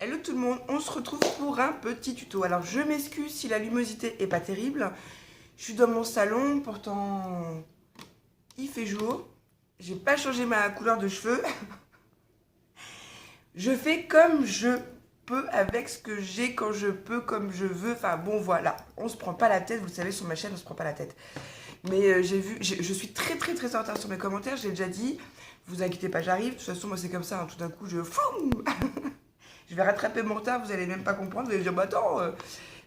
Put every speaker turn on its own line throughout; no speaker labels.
Hello tout le monde, on se retrouve pour un petit tuto. Alors je m'excuse si la luminosité est pas terrible. Je suis dans mon salon, pourtant il fait jour. J'ai pas changé ma couleur de cheveux. Je fais comme je peux avec ce que j'ai, quand je peux, comme je veux. Enfin bon voilà, on se prend pas la tête, vous le savez sur ma chaîne on se prend pas la tête. Mais je suis très en retard sur mes commentaires, j'ai déjà dit. Vous inquiétez pas, j'arrive. De toute façon moi c'est comme ça, hein. Tout d'un coup je... Je vais rattraper mon retard, vous allez même pas comprendre, vous allez dire, bah attends,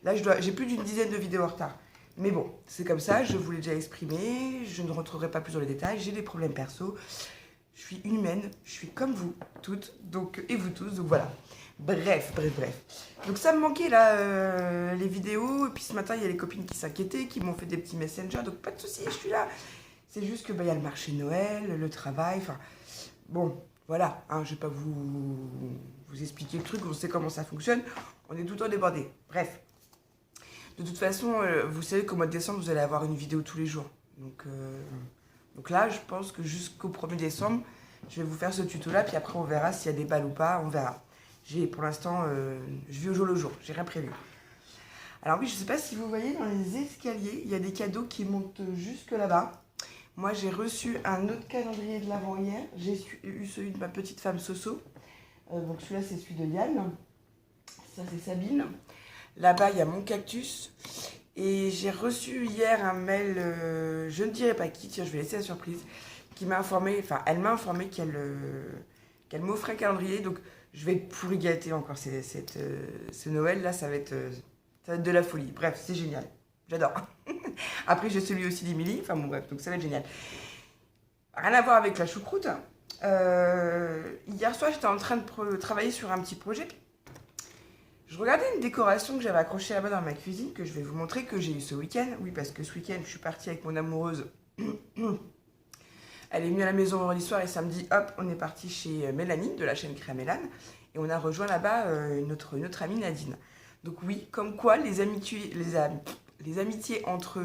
là j'ai plus d'une dizaine de vidéos en retard. Mais bon, c'est comme ça, je vous l'ai déjà exprimé, je ne rentrerai pas plus dans les détails, j'ai des problèmes perso, je suis humaine, je suis comme vous toutes, donc, et vous tous, donc voilà. Bref. Donc ça me manquait là, les vidéos, et puis ce matin il y a les copines qui s'inquiétaient, qui m'ont fait des petits messengers, donc pas de soucis, je suis là. C'est juste que bah, y a le marché de Noël, le travail, enfin, bon, voilà, hein, je vais pas vous expliquer le truc, on sait comment ça fonctionne, on est tout le temps débordé. Bref, de toute façon, vous savez qu'au mois de décembre, vous allez avoir une vidéo tous les jours. Donc là, je pense que jusqu'au 1er décembre, je vais vous faire ce tuto-là, puis après on verra s'il y a des balles ou pas, on verra. Pour l'instant, je vis au jour le jour, j'ai rien prévu. Alors oui, je sais pas si vous voyez, dans les escaliers, il y a des cadeaux qui montent jusque là-bas. Moi, j'ai reçu un autre calendrier de l'Avent hier. J'ai eu celui de ma petite femme Soso. Donc celui-là, c'est celui de Yann. Ça, c'est Sabine. Là-bas, il y a mon cactus. Et j'ai reçu hier un mail, je ne dirai pas qui, tiens, je vais laisser la surprise, qui m'a informé, enfin, elle m'a informé qu'elle m'offrait un calendrier. Donc, je vais être pourri gâtée encore. Ce Noël-là, ça va être de la folie. Bref, c'est génial. J'adore. Après, j'ai celui aussi d'Emilie. Enfin bon, bref, donc ça va être génial. Rien à voir avec la choucroute. Hier soir, j'étais en train de travailler sur un petit projet. Je regardais une décoration que j'avais accrochée là-bas dans ma cuisine, que je vais vous montrer, que j'ai eu ce week-end. Oui, parce que ce week-end, je suis partie avec mon amoureuse. Elle est venue à la maison vendredi soir et samedi, hop, on est parti chez Mélanie, de la chaîne Créa Mélane. Et on a rejoint là-bas notre amie Nadine. Donc oui, comme quoi les amitiés entre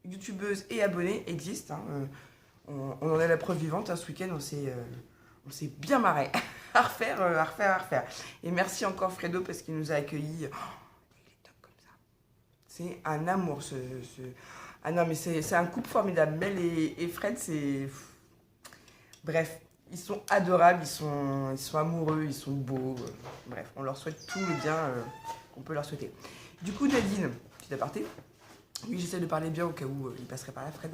youtubeuses et abonnés existent. Hein. On en a la preuve vivante. Hein. Ce week-end, on s'est bien marré. à refaire. Et merci encore Fredo parce qu'il nous a accueillis. Oh, il est top comme ça. C'est un amour. Ah non, mais c'est un couple formidable. Mel et Fred, c'est... Bref, ils sont adorables, ils sont amoureux, ils sont beaux. Bref, on leur souhaite tout le bien qu'on peut leur souhaiter. Du coup, Nadine, petit aparté. Oui, j'essaie de parler bien au cas où il passerait par là, Fred.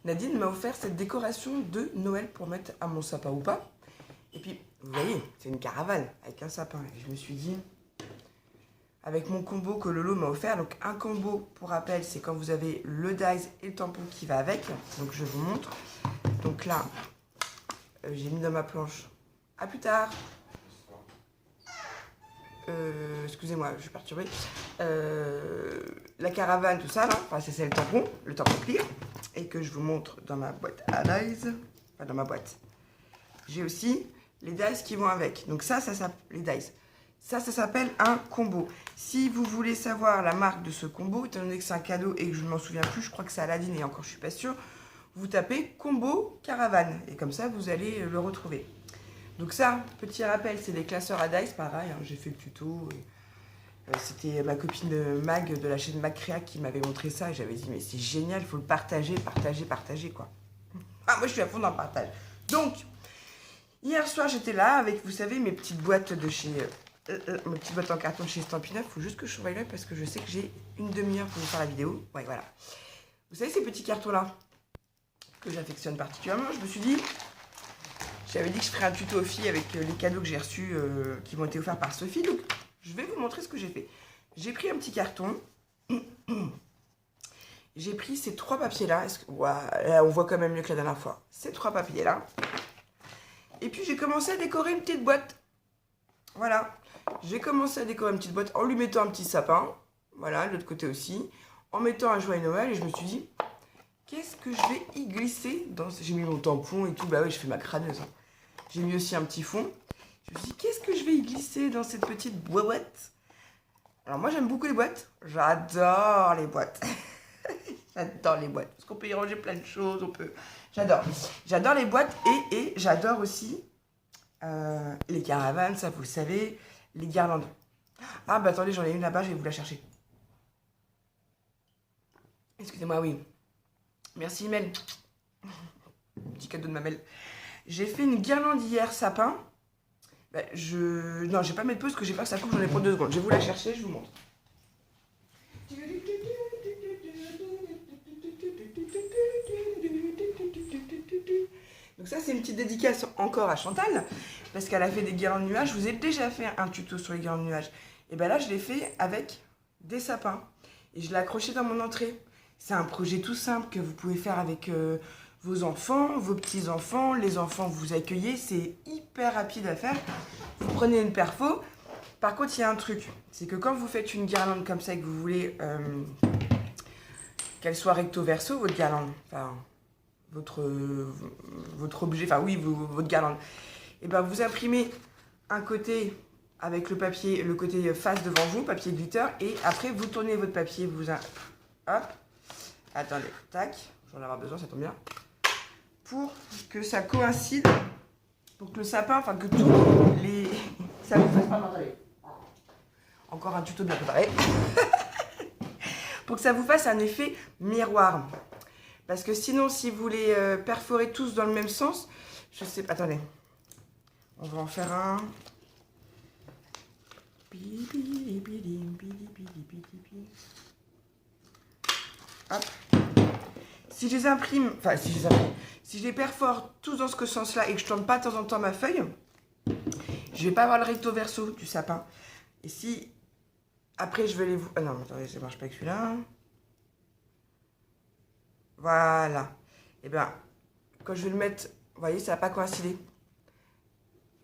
Nadine m'a offert cette décoration de Noël pour mettre à mon sapin ou pas. Et puis, vous voyez, c'est une caravane avec un sapin. Et je me suis dit, avec mon combo que Lolo m'a offert, donc un combo, pour rappel, c'est quand vous avez le dies et le tampon qui va avec. Donc, je vous montre. Donc là, j'ai mis dans ma planche. À plus tard. Excusez-moi, je suis perturbée. La caravane, tout ça, là, enfin, c'est le tampon clear, et que je vous montre dans ma boîte à dies, enfin dans ma boîte. J'ai aussi les dies qui vont avec. Donc ça les dies. Ça s'appelle un combo. Si vous voulez savoir la marque de ce combo, étant donné que c'est un cadeau et que je ne m'en souviens plus, je crois que c'est Aladdin et encore je suis pas sûre, vous tapez combo caravane, et comme ça vous allez le retrouver. Donc ça, petit rappel, c'est des classeurs à dice, pareil, hein, j'ai fait le tuto. C'était ma copine Mag de la chaîne Mag Créa qui m'avait montré ça et j'avais dit mais c'est génial, il faut le partager quoi. Ah, moi je suis à fond dans le partage. Donc, hier soir j'étais là avec, vous savez, mes petites boîtes de chez... mes petites boîtes en carton de chez Stampin' Up. Il faut juste que je surveille là parce que je sais que j'ai une demi-heure pour vous faire la vidéo. Ouais, voilà. Vous savez ces petits cartons là que j'affectionne particulièrement, je me suis dit... J'avais dit que je ferais un tuto aux filles avec les cadeaux que j'ai reçus qui m'ont été offerts par Sophie. Donc, je vais vous montrer ce que j'ai fait. J'ai pris un petit carton. J'ai pris ces 3 papiers-là. Là, on voit quand même mieux que la dernière fois. Ces 3 papiers-là. Et puis, j'ai commencé à décorer une petite boîte. Voilà. J'ai commencé à décorer une petite boîte en lui mettant un petit sapin. Voilà, de l'autre côté aussi. En mettant un joyeux Noël. Et je me suis dit... Qu'est-ce que je vais y glisser dans... J'ai mis mon tampon et tout. Bah oui, je fais ma crâneuse. Hein. J'ai mis aussi un petit fond. Je me suis dit, qu'est-ce que je vais y glisser dans cette petite boîte? Alors moi, j'aime beaucoup les boîtes. J'adore les boîtes. J'adore les boîtes. Parce qu'on peut y ranger plein de choses. J'adore. J'adore les boîtes et j'adore aussi les caravanes, ça vous le savez, les guirlandes. Ah bah attendez, j'en ai une là-bas, je vais vous la chercher. Excusez-moi, oui. Merci Mel. Petit cadeau de ma Mel. J'ai fait une guirlande hier sapin. Bah, non, je vais pas mettre pause parce que j'ai peur que ça coupe, j'en ai pour 2 secondes. Je vais vous la chercher, je vous montre. Donc ça, c'est une petite dédicace encore à Chantal, parce qu'elle a fait des guirlandes de nuages. Je vous ai déjà fait un tuto sur les guirlandes de nuages. Et bien là, je l'ai fait avec des sapins. Et je l'ai accroché dans mon entrée. C'est un projet tout simple que vous pouvez faire avec vos enfants, vos petits-enfants, les enfants que vous accueillez. C'est hyper rapide à faire. Vous prenez une perfo. Par contre, il y a un truc. C'est que quand vous faites une guirlande comme ça et que vous voulez qu'elle soit recto-verso, votre guirlande, enfin, votre objet, enfin oui, votre guirlande, et ben vous imprimez un côté avec le papier, le côté face devant vous, papier glitter, et après vous tournez votre papier, hop, attendez, tac, j'en ai avoir besoin, ça tombe bien, pour que ça coïncide, pour que le sapin, enfin que tous les... ça vous fasse pas m'entendre. Encore un tuto bien préparé. Pour que ça vous fasse un effet miroir. Parce que sinon, si vous les perforez tous dans le même sens, je sais pas, attendez. On va en faire un. Hop. Si je les imprime, enfin si je les imprime, si je les perfore tous dans ce sens-là et que je tourne pas de temps en temps ma feuille, je vais pas avoir le recto verso du sapin. Et si après je vais les... Ah non, attendez, ça marche pas avec celui-là. Voilà. Et bien, quand je vais le mettre, vous voyez, ça va pas coïncider.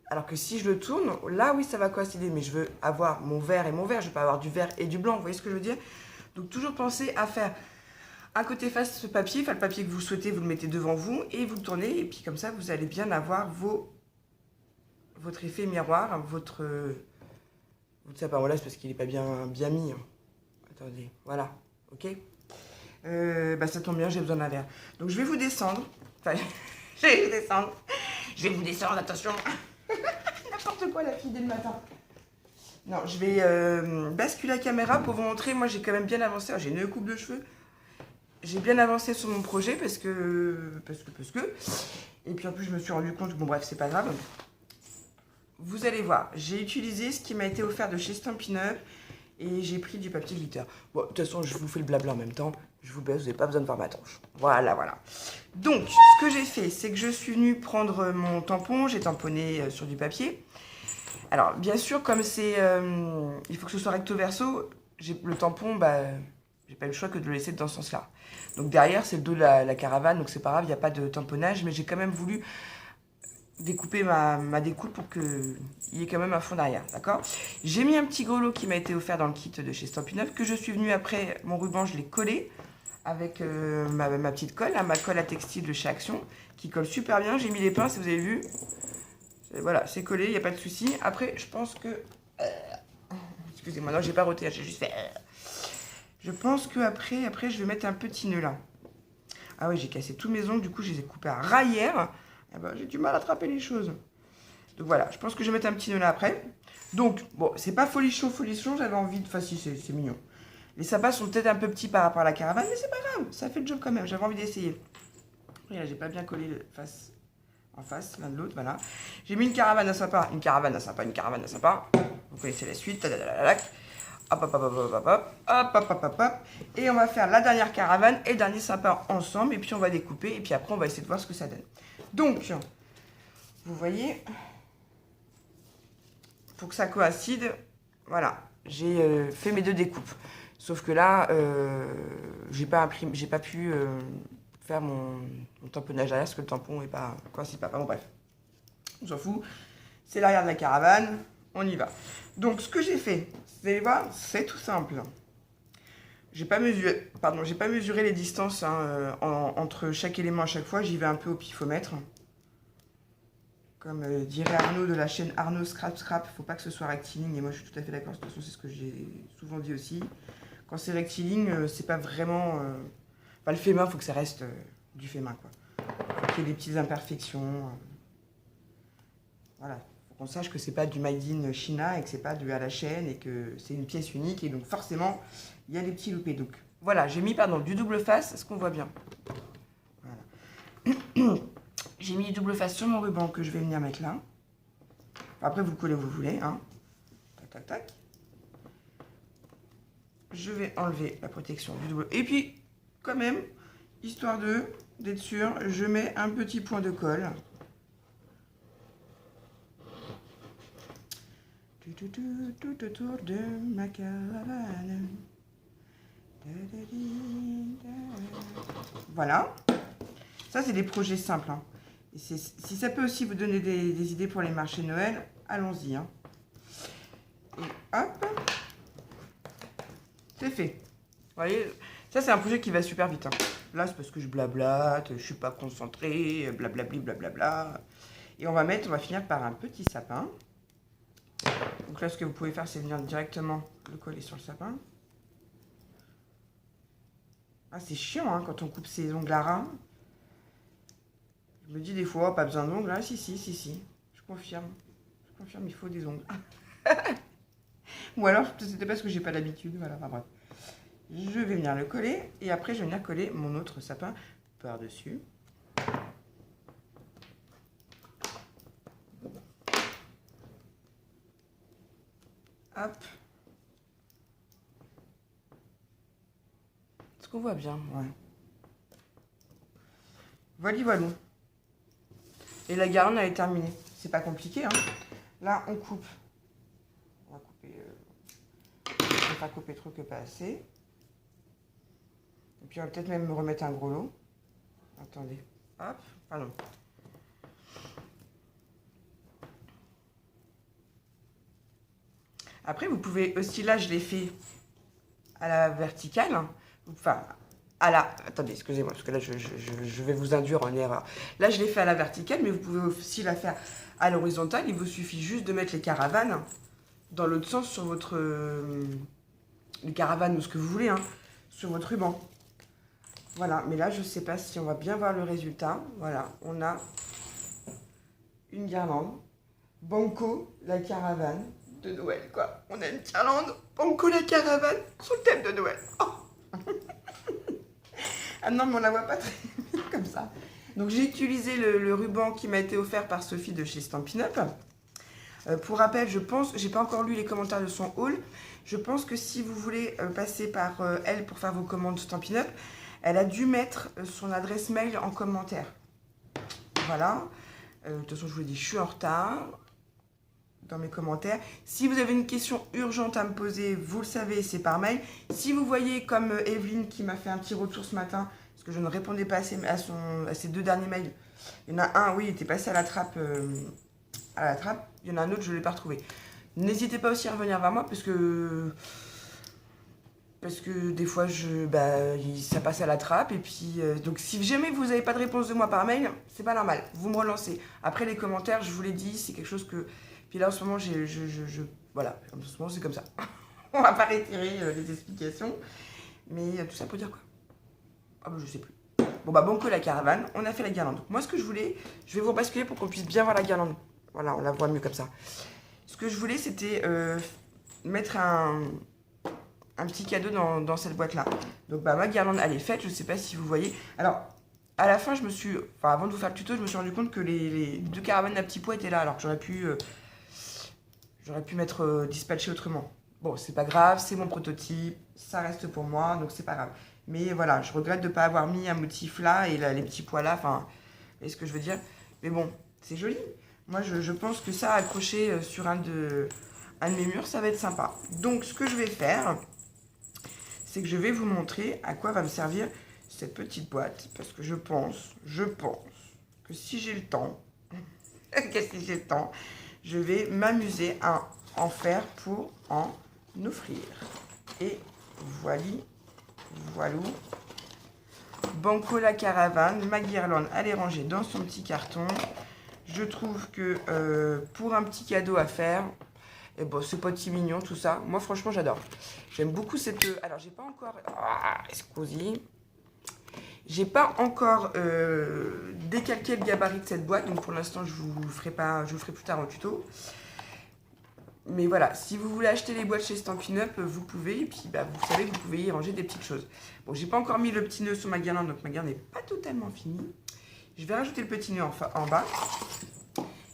Alors que si je le tourne, là, oui, ça va coïncider. Mais je veux avoir mon vert et mon vert. Je ne veux pas avoir du vert et du blanc. Vous voyez ce que je veux dire? Donc, toujours penser à faire un côté face ce papier. Enfin, le papier que vous souhaitez, vous le mettez devant vous et vous le tournez. Et puis, comme ça, vous allez bien avoir votre effet miroir, votre sapin. Voilà, c'est parce qu'il n'est pas bien mis. Hein. Attendez, voilà. OK? Bah ça tombe bien, j'ai besoin d'un verre. Donc je vais vous descendre. Enfin, je vais vous descendre. Je vais vous descendre, attention. N'importe quoi la fille dès le matin. Non, je vais basculer la caméra pour vous montrer. Moi j'ai quand même bien avancé. J'ai une coupe de cheveux. J'ai bien avancé sur mon projet parce que. Et puis en plus je me suis rendu compte que bon bref c'est pas grave. Vous allez voir, j'ai utilisé ce qui m'a été offert de chez Stampin' Up. Et j'ai pris du papier glitter. Bon, de toute façon, je vous fais le blabla en même temps. Je vous baisse, vous n'avez pas besoin de voir ma tronche. Voilà, voilà. Donc, ce que j'ai fait, c'est que je suis venue prendre mon tampon. J'ai tamponné sur du papier. Alors, bien sûr, comme c'est... il faut que ce soit recto verso. Le tampon, bah, j'ai pas eu le choix que de le laisser dans ce sens-là. Donc, derrière, c'est le dos de la caravane. Donc, c'est pas grave, il n'y a pas de tamponnage. Mais j'ai quand même voulu découper ma découpe pour qu'il y ait quand même un fond derrière, d'accord? J'ai mis un petit grelot qui m'a été offert dans le kit de chez Stampin' Up, que je suis venue après, mon ruban, je l'ai collé avec ma petite colle, hein, ma colle à textile de chez Action, qui colle super bien. J'ai mis les pinces, vous avez vu. Voilà, c'est collé, il n'y a pas de souci. Après, je pense que... excusez-moi, non, j'ai pas roté, j'ai juste fait... Je pense que après, je vais mettre un petit nœud là. Ah oui, j'ai cassé tous mes ongles, du coup, je les ai coupés à raillère. Eh ben, j'ai du mal à attraper les choses. Donc voilà, je pense que je vais mettre un petit nœud là après. Donc, bon, c'est pas folichon, j'avais envie de... Enfin, si, c'est mignon. Les sapins sont peut-être un peu petits par rapport à la caravane, mais c'est pas grave, ça fait le job quand même, j'avais envie d'essayer. Là, j'ai pas bien collé en face, l'un de l'autre, voilà. J'ai mis une caravane à sapin, une caravane à sapin, une caravane à sapin. Vous connaissez la suite, hop, hop, hop, hop, hop, hop, hop, hop, hop, hop, hop. Et on va faire la dernière caravane et le dernier sapin ensemble, et puis on va découper, et puis après on va essayer de voir ce que ça donne. Donc, vous voyez, pour que ça coïncide, voilà, j'ai fait mes 2 découpes. Sauf que là, j'ai pas pu faire mon tamponnage derrière parce que le tampon est pas coïncide pas. Bon bref, on s'en fout. C'est l'arrière de la caravane, on y va. Donc ce que j'ai fait, vous allez voir, c'est tout simple. J'ai pas mesuré les distances hein, entre chaque élément à chaque fois. J'y vais un peu au pifomètre. Comme dirait Arnaud de la chaîne Arnaud Scrap Scrap, faut pas que ce soit rectiligne. Et moi, je suis tout à fait d'accord. De toute façon, c'est ce que j'ai souvent dit aussi. Quand c'est rectiligne, c'est pas vraiment... Enfin, le fait main, il faut que ça reste du fait main, quoi. Faut qu'il y ait des petites imperfections. Voilà. Faut qu'on sache que c'est pas du made in China et que c'est pas du à la chaîne et que c'est une pièce unique et donc forcément il y a des petits loupés. Donc voilà, j'ai mis du double face, est-ce qu'on voit bien? Voilà. J'ai mis du double face sur mon ruban que je vais venir mettre là. Après vous le collez où vous voulez, hein. Tac tac tac. Je vais enlever la protection du double. Et puis quand même, histoire d'être sûr, je mets un petit point de colle. Tout autour de ma caravane. Voilà. Ça, c'est des projets simples. Hein. Et si ça peut aussi vous donner des idées pour les marchés de Noël, allons-y. Hein. Et hop. C'est fait. Vous voyez, ça, c'est un projet qui va super vite. Hein. Là, c'est parce que je blablate, je suis pas concentrée, blablabli, blablabla. Et on va finir par un petit sapin. Donc là, ce que vous pouvez faire, c'est venir directement le coller sur le sapin. Ah, c'est chiant hein, quand on coupe ses ongles à ras. Je me dis des fois, pas besoin d'ongles. Ah, si. Je confirme, il faut des ongles. Ou alors, c'était parce que j'ai pas l'habitude. Voilà, enfin bref. Je vais venir le coller. Et après, je vais venir coller mon autre sapin par-dessus. Hop. Est-ce qu'on voit bien? Ouais. Voilà. Et la garde, elle est terminée. C'est pas compliqué. Hein. Là, on coupe. On va couper. Je vais pas couper trop que pas assez. Et puis, on va peut-être même me remettre un gros lot. Attendez. Hop. Pardon. Après, vous pouvez aussi, là, je l'ai fait à la verticale. Enfin, attendez, excusez-moi, parce que là, je vais vous induire en erreur. Là, je l'ai fait à la verticale, mais vous pouvez aussi la faire à l'horizontale. Il vous suffit juste de mettre les caravanes dans l'autre sens sur votre... les caravanes ou ce que vous voulez, hein, sur votre ruban. Voilà, mais là, je ne sais pas si on va bien voir le résultat. Voilà, on a une guirlande. Banco, la caravane de Noël, quoi. On a une guirlande, Banco, la caravane, sur le thème de Noël. Oh. Ah non, mais on la voit pas très bien comme ça. Donc, j'ai utilisé le ruban qui m'a été offert par Sophie de chez Stampin' Up. Pour rappel, je pense, j'ai pas encore lu les commentaires de son haul. Je pense que si vous voulez passer par elle pour faire vos commandes Stampin' Up, elle a dû mettre son adresse mail en commentaire. Voilà. De toute façon, je vous l'ai dit, je suis en retard dans mes commentaires. Si vous avez une question urgente à me poser, vous le savez, c'est par mail. Si vous voyez comme Evelyne qui m'a fait un petit retour ce matin, parce que je ne répondais pas à ses 2 derniers mails. Il y en a un, oui, il était passé à la trappe. Il y en a un autre, je ne l'ai pas retrouvé. N'hésitez pas aussi à revenir vers moi parce que des fois, ça passe à la trappe. Et puis, donc, si jamais vous n'avez pas de réponse de moi par mail, c'est pas normal. Vous me relancez. Après, les commentaires, je vous l'ai dit, c'est quelque chose que... Puis là, en ce moment, voilà, en ce moment, c'est comme ça. On va pas réitérer les explications. Mais tout ça pour dire quoi? Ah bah, je sais plus. Bon, Banco, la caravane. On a fait la guirlande. Donc, moi, ce que je voulais, je vais vous basculer pour qu'on puisse bien voir la guirlande. Voilà, on la voit mieux comme ça. Ce que je voulais, c'était mettre un petit cadeau dans cette boîte-là. Donc, ma guirlande, elle est faite. Je ne sais pas si vous voyez. Alors, à la fin, avant de vous faire le tuto, je me suis rendu compte que les 2 caravanes à petits pois étaient là. Alors que j'aurais pu mettre dispatché autrement. Bon, c'est pas grave, c'est mon prototype. Ça reste pour moi, donc c'est pas grave. Mais voilà, je regrette de ne pas avoir mis un motif là et les petits pois là. Enfin, vous voyez ce que je veux dire? Mais bon, c'est joli. Moi, je pense que ça, accroché sur un de mes murs, ça va être sympa. Donc, ce que je vais faire, c'est que je vais vous montrer à quoi va me servir cette petite boîte. Parce que je pense que si j'ai le temps, je vais m'amuser à en faire pour en offrir. Et voilou. Banco la caravane, ma guirlande, elle est rangée dans son petit carton. Je trouve que pour un petit cadeau à faire, et bon, c'est pas si mignon tout ça. Moi, franchement, j'adore. J'aime beaucoup cette... Alors, j'ai pas encore... Ah, scusi. J'ai pas encore décalqué le gabarit de cette boîte, donc pour l'instant je vous le ferai pas, je vous le ferai plus tard en tuto. Mais voilà, si vous voulez acheter les boîtes chez Stampin' Up, vous pouvez, et puis bah, vous savez que vous pouvez y ranger des petites choses. Bon, j'ai pas encore mis le petit nœud sur ma guirlande, donc ma guirlande n'est pas totalement finie. Je vais rajouter le petit nœud en bas.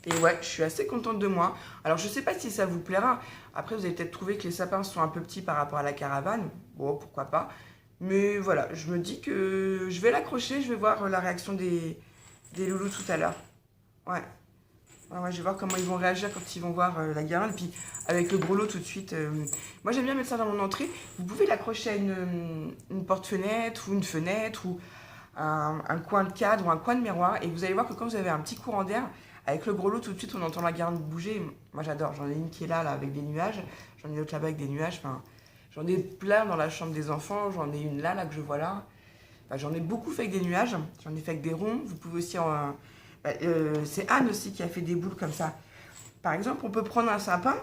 Et ouais, je suis assez contente de moi. Alors, je sais pas si ça vous plaira. Après, vous allez peut-être trouver que les sapins sont un peu petits par rapport à la caravane. Bon, pourquoi pas. Mais voilà, je me dis que je vais l'accrocher, je vais voir la réaction des loulous tout à l'heure. Ouais. Ouais, je vais voir comment ils vont réagir quand ils vont voir la guirlande. Puis avec le gros lot tout de suite. Moi j'aime bien mettre ça dans mon entrée. Vous pouvez l'accrocher à une porte-fenêtre ou une fenêtre ou un coin de cadre ou un coin de miroir. Et vous allez voir que quand vous avez un petit courant d'air, avec le gros lot tout de suite on entend la guirlande bouger. Moi j'adore. J'en ai une qui est là avec des nuages. J'en ai une autre là-bas avec des nuages. Enfin, j'en ai plein dans la chambre des enfants. J'en ai une là que je vois là. Enfin, j'en ai beaucoup fait avec des nuages. J'en ai fait avec des ronds. Vous pouvez aussi c'est Anne aussi qui a fait des boules comme ça. Par exemple, on peut prendre un sapin,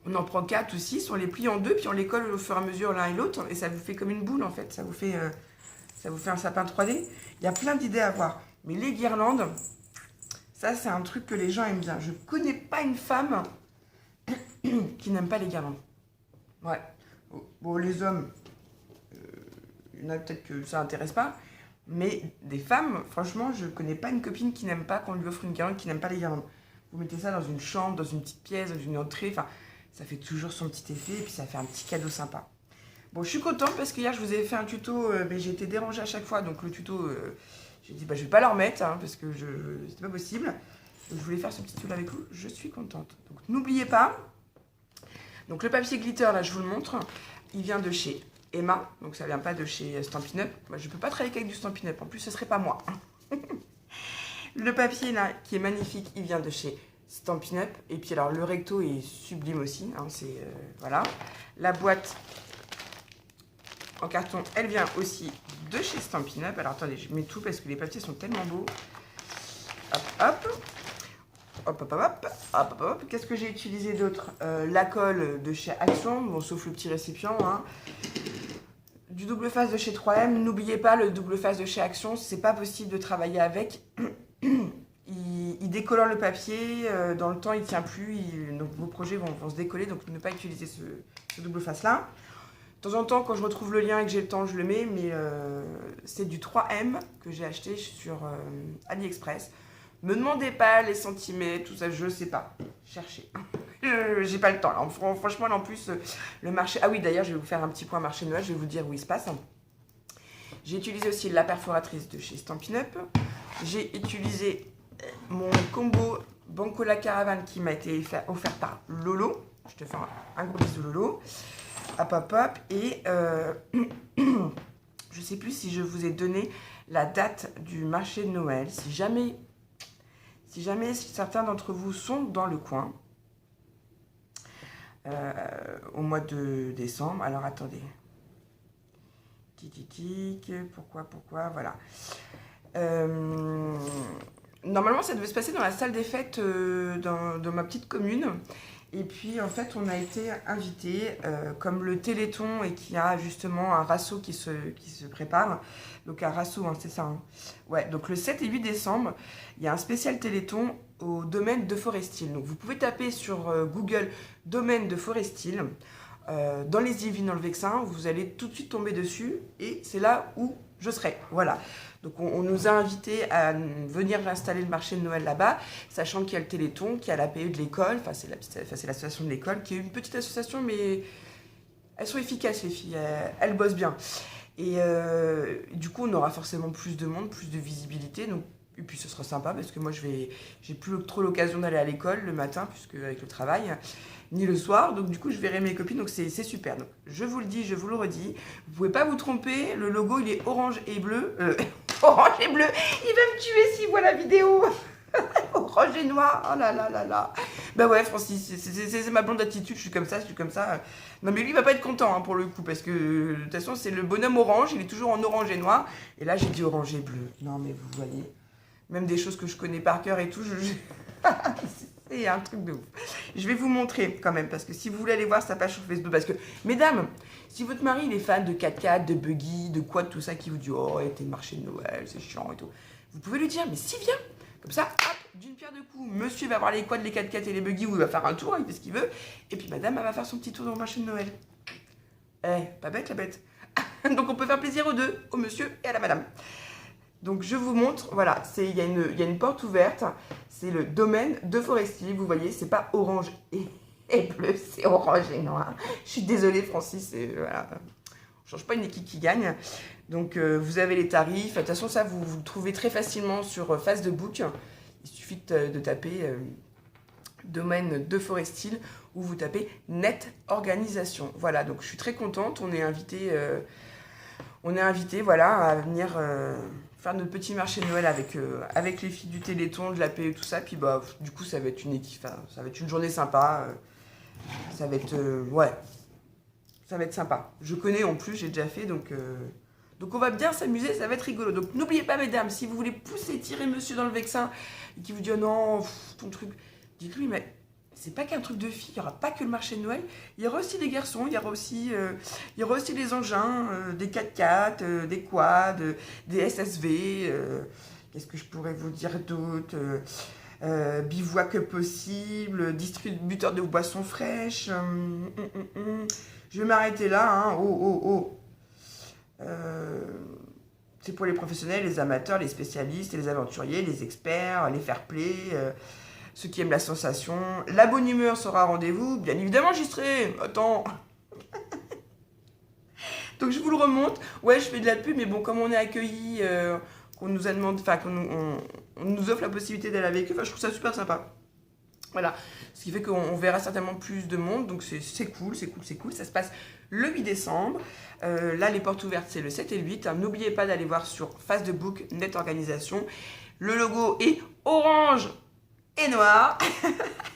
on en prend 4 ou 6, on les plie en deux, puis on les colle au fur et à mesure l'un et l'autre, et ça vous fait comme une boule en fait, ça vous fait un sapin 3D. Il y a plein d'idées à voir. Mais les guirlandes, ça c'est un truc que les gens aiment bien. Je connais pas une femme qui n'aime pas les guirlandes. Ouais. Bon, les hommes, il y en a peut-être que ça intéresse pas. Mais des femmes, franchement, je connais pas une copine qui n'aime pas qu'on lui offre une guirlande, qui n'aime pas les guirlandes. Vous mettez ça dans une chambre, dans une petite pièce, dans une entrée, enfin, ça fait toujours son petit effet et puis ça fait un petit cadeau sympa. Bon, je suis contente parce qu'hier, je vous ai fait un tuto, mais j'ai été dérangée à chaque fois, donc le tuto, j'ai dit, bah, je vais pas le remettre, hein, parce que c'était pas possible. Donc, je voulais faire ce petit tuto avec vous, je suis contente. Donc, n'oubliez pas, donc le papier glitter, là, je vous le montre, il vient de chez Emma, donc ça vient pas de chez Stampin' Up. Moi, je peux pas travailler avec du Stampin' Up, en plus ce serait pas moi. Le papier là, qui est magnifique, il vient de chez Stampin' Up. Et puis alors le recto est sublime aussi, hein, c'est voilà. La boîte en carton, elle vient aussi de chez Stampin' Up. Alors attendez, je mets tout parce que les papiers sont tellement beaux. Hop, hop. Hop, hop, hop, hop, hop, hop. Qu'est-ce que j'ai utilisé d'autre? La colle de chez Action, bon, sauf le petit récipient, hein. Du double face de chez 3M, n'oubliez pas le double face de chez Action, c'est pas possible de travailler avec. Il décolore le papier, dans le temps il tient plus, donc vos projets vont se décoller, donc ne pas utiliser ce double face là. De temps en temps, quand je retrouve le lien et que j'ai le temps, je le mets, mais c'est du 3M que j'ai acheté sur AliExpress. Me demandez pas les centimètres, tout ça, je sais pas. Cherchez. J'ai pas le temps. Alors, franchement, là, en plus, le marché... Ah oui, d'ailleurs, je vais vous faire un petit point marché Noël, je vais vous dire où il se passe. J'ai utilisé aussi la perforatrice de chez Stampin' Up. J'ai utilisé mon combo Banco la Caravane qui m'a été offert par Lolo. Je te fais un gros bisou, Lolo. Hop, hop, hop. Et je sais plus si je vous ai donné la date du marché de Noël. Si jamais certains d'entre vous sont dans le coin, au mois de décembre, alors attendez. Pourquoi, voilà. Normalement, ça devait se passer dans la salle des fêtes dans ma petite commune. Et puis, en fait, on a été invités, comme le Téléthon et qu'il y a justement un rasso qui se prépare. Donc, un rasso, hein, c'est ça. Hein. Ouais, donc le 7 et 8 décembre, il y a un spécial Téléthon au domaine de Forestil. Donc, vous pouvez taper sur Google domaine de Forestil. Dans les Yvelines, dans le Vexin, vous allez tout de suite tomber dessus et c'est là où je serai. Voilà. Donc on nous a invités à venir installer le marché de Noël là-bas, sachant qu'il y a le Téléthon, qu'il y a la PE de l'école, enfin c'est l'association de l'école, qui est une petite association, mais elles sont efficaces les filles, elles bossent bien. Et du coup on aura forcément plus de monde, plus de visibilité, donc, et puis ce sera sympa parce que moi j'ai plus trop l'occasion d'aller à l'école le matin, puisque avec le travail, ni le soir, donc du coup je verrai mes copines, donc c'est super. Donc, je vous le dis, je vous le redis, vous pouvez pas vous tromper, le logo il est orange et bleu, orange et bleu, il va me tuer s'il voit la vidéo. Orange et noir, oh là là là là. Bah ouais Francis, c'est ma blonde attitude, je suis comme ça. Non mais lui il va pas être content hein, pour le coup, parce que de toute façon c'est le bonhomme orange, il est toujours en orange et noir, et là j'ai dit orange et bleu. Non mais vous voyez, même des choses que je connais par cœur et tout, C'est un truc de ouf. Je vais vous montrer quand même, parce que si vous voulez aller voir sa page sur Facebook, parce que, mesdames, si votre mari il est fan de 4x4, de buggy, de quad, tout ça, qui vous dit « Oh, t'es marché de Noël, c'est chiant et tout », vous pouvez lui dire « Mais si, viens !» Comme ça, hop, d'une pierre deux coups, monsieur va voir les quads, les 4x4 et les buggy, où il va faire un tour, il fait ce qu'il veut, et puis madame, elle va faire son petit tour dans le marché de Noël. Eh, pas bête la bête. Donc on peut faire plaisir aux deux, au monsieur et à la madame. Donc je vous montre, voilà, il y a une porte ouverte, c'est le domaine de Foresti, vous voyez, c'est pas orange et bleu, c'est orange et noir. Je suis désolée Francis, voilà, on change pas une équipe qui gagne. Donc vous avez les tarifs, de toute façon ça vous le trouvez très facilement sur Facebook, il suffit de taper domaine de Foresti ou vous tapez net organisation. Voilà, donc je suis très contente, on est invité voilà, à venir faire notre petit marché de Noël avec les filles du Téléthon, de la PE, tout ça. Puis bah, du coup, ça va être une équipe, ça va être une journée sympa. Ça va être, ouais, ça va être sympa. Je connais en plus, j'ai déjà fait, donc on va bien s'amuser, ça va être rigolo. Donc n'oubliez pas, mesdames, si vous voulez pousser, tirer monsieur dans le vexin, et qui vous dit oh non, ton truc, dites-lui, mais c'est pas qu'un truc de filles, il n'y aura pas que le marché de Noël, il y aura aussi des garçons, il y aura aussi des engins, des 4x4, des quads, des SSV, qu'est-ce que je pourrais vous dire d'autre, bivouac possible, distributeur de boissons fraîches, je vais m'arrêter là, hein. C'est pour les professionnels, les amateurs, les spécialistes, les aventuriers, les experts, les fair-play, ceux qui aiment la sensation. La bonne humeur sera au rendez-vous. Bien évidemment, j'y serai. Attends. Donc, je vous le remonte. Ouais, je fais de la pub, mais bon, comme on est accueillis, qu'on nous a demandé, enfin, on nous offre la possibilité d'aller avec eux, enfin, je trouve ça super sympa. Voilà. Ce qui fait qu'on verra certainement plus de monde. Donc, c'est cool, c'est cool, c'est cool. Ça se passe le 8 décembre. Là, les portes ouvertes, c'est le 7 et le 8. N'oubliez pas d'aller voir sur Facebook, Net Organisation. Le logo est orange et noir,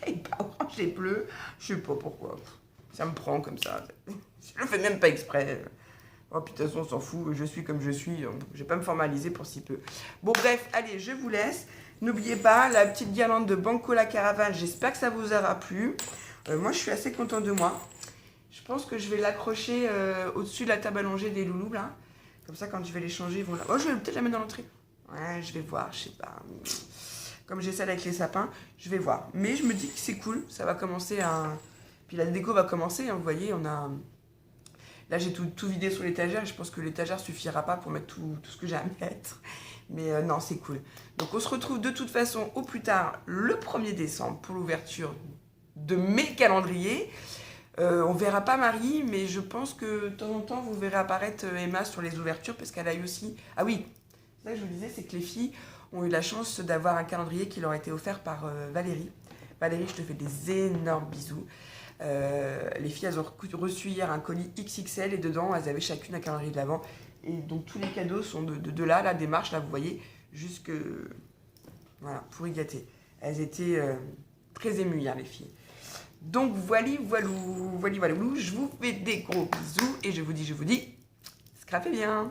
et pas orange et bleu, je sais pas pourquoi, ça me prend comme ça, je le fais même pas exprès, oh puis de toute façon on s'en fout, je suis comme je suis, je vais pas me formaliser pour si peu. Bon bref, allez, je vous laisse, n'oubliez pas la petite guirlande de Banco la Caravane, j'espère que ça vous aura plu, moi je suis assez contente de moi, je pense que je vais l'accrocher au-dessus de la table allongée des loulous là, comme ça quand je vais les changer, ils vont là, oh je vais peut-être la mettre dans l'entrée, ouais je vais voir, je sais pas... Comme j'ai celle avec les sapins, je vais voir. Mais je me dis que c'est cool, ça va commencer à... Puis la déco va commencer, hein, vous voyez, on a... Là, j'ai tout vidé sur l'étagère, et je pense que l'étagère suffira pas pour mettre tout ce que j'ai à mettre. Mais non, c'est cool. Donc, on se retrouve de toute façon au plus tard le 1er décembre pour l'ouverture de mes calendriers. On verra pas Marie, mais je pense que de temps en temps, vous verrez apparaître Emma sur les ouvertures, parce qu'elle a eu aussi... Ah oui, c'est ça que je vous disais, c'est que les filles... ont eu la chance d'avoir un calendrier qui leur a été offert par Valérie. Valérie, je te fais des énormes bisous. Les filles, elles ont reçu hier un colis XXL et dedans, elles avaient chacune un calendrier de l'Avent. Et donc, tous les cadeaux sont de là, la démarche, là, vous voyez, jusque... Voilà, pour y gâter. Elles étaient très émues hier, les filles. Donc, voilà, je vous fais des gros bisous et je vous dis, scrapez bien.